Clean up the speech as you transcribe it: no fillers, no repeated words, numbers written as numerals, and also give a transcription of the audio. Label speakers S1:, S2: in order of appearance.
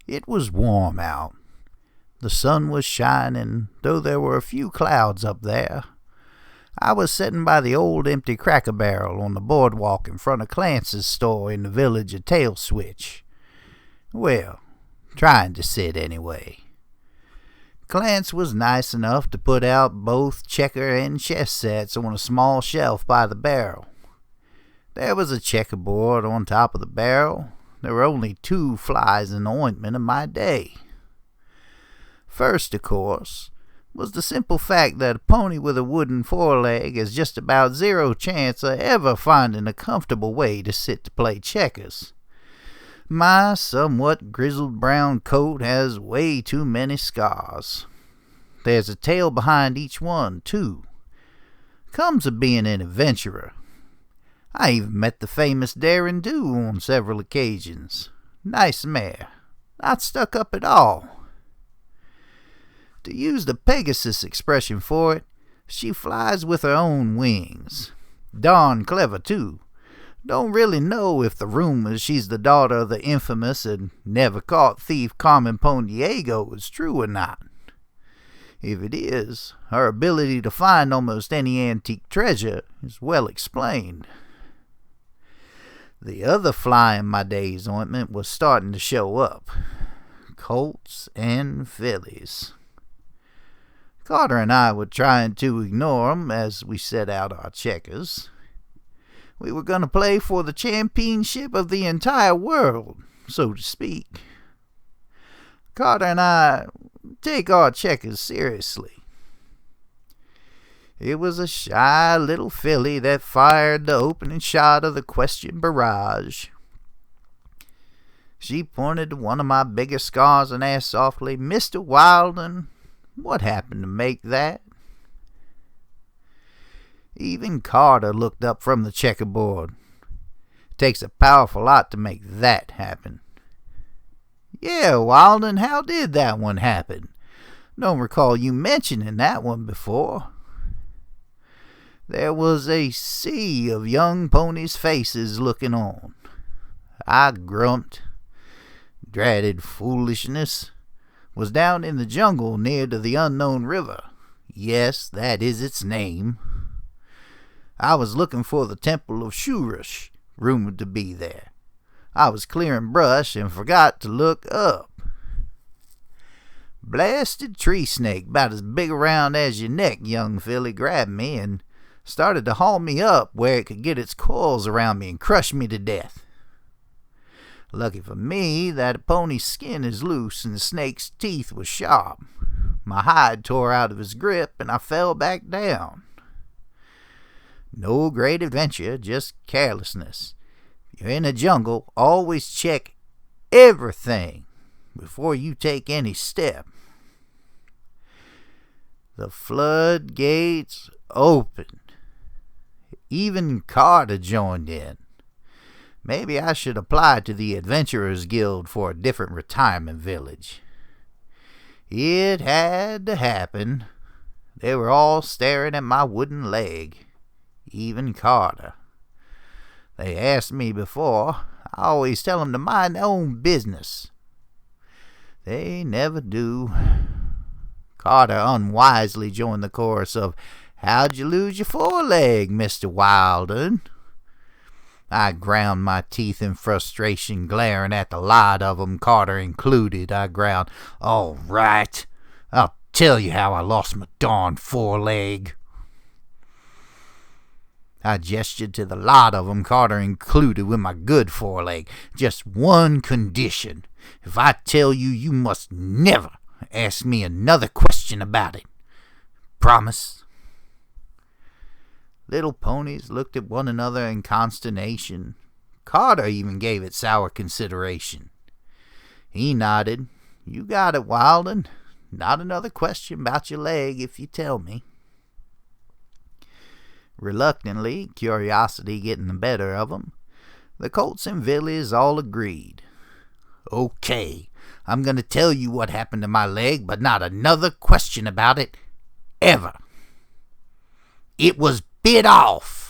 S1: It was warm out. The sun was shining, though there were a few clouds up there. I was sitting by the old empty Cracker Barrel on the boardwalk in front of Clance's store in the village of Tail Switch. Well, trying to sit anyway. Clance was nice enough to put out both checker and chess sets on a small shelf by the barrel. There was a checkerboard on top of the barrel. There were only 2 flies in the ointment of my day. First, of course, was the simple fact that a pony with a wooden foreleg has just about zero chance of ever finding a comfortable way to sit to play checkers. My somewhat grizzled brown coat has way too many scars. There's a tail behind each one, too. Comes of being an adventurer. I even met the famous Daring Do on several occasions. Nice mare. Not stuck up at all. To use the Pegasus expression for it, she flies with her own wings. Darn clever, too. Don't really know if the rumors she's the daughter of the infamous and never-caught thief Carmen Pondiego is true or not. If it is, her ability to find almost any antique treasure is well explained. The other fly in my day's ointment was starting to show up. Colts and fillies. Carter and I were trying to ignore 'em as we set out our checkers. We were going to play for the championship of the entire world, so to speak. Carter and I take our checkers seriously. It was a shy little filly that fired the opening shot of the question barrage. She pointed to one of my bigger scars and asked softly, "Mr. Wilden, what happened to make that?" Even Carter looked up from the checkerboard. It takes a powerful lot to make that happen. "Yeah, Wilden, how did that one happen? Don't recall you mentioning that one before." There was a sea of young ponies' faces looking on. I grumped. Dratted foolishness. Was down in the jungle near to the unknown river. Yes, that is its name. I was looking for the temple of Shurush, rumored to be there. I was clearing brush and forgot to look up. Blasted tree snake about as big around as your neck, young filly, grabbed me and started to haul me up where it could get its coils around me and crush me to death. Lucky for me that a pony's skin is loose and the snake's teeth were sharp. My hide tore out of his grip and I fell back down. No great adventure, just carelessness. If you're in a jungle, always check everything before you take any step. The floodgates opened. Even Carter joined in. Maybe I should apply to the Adventurers Guild for a different retirement village. It had to happen. They were all staring at my wooden leg. Even Carter. They asked me before. I always tell them to mind their own business. They never do. Carter unwisely joined the chorus of, "How'd you lose your foreleg, Mr. Wilden?" I ground my teeth in frustration, glaring at the lot of 'em, Carter included. I growled, "All right, I'll tell you how I lost my darn foreleg." I gestured to the lot of 'em, Carter included, with my good foreleg. "Just one condition. If I tell you, you must never ask me another question about it. Promise?" Little ponies looked at one another in consternation. Carter even gave it sour consideration. He nodded. "You got it, Wilden. Not another question about your leg if you tell me." Reluctantly, curiosity getting the better of 'em, the colts and villies all agreed. "Okay, I'm going to tell you what happened to my leg, but not another question about it, ever. It was bit off."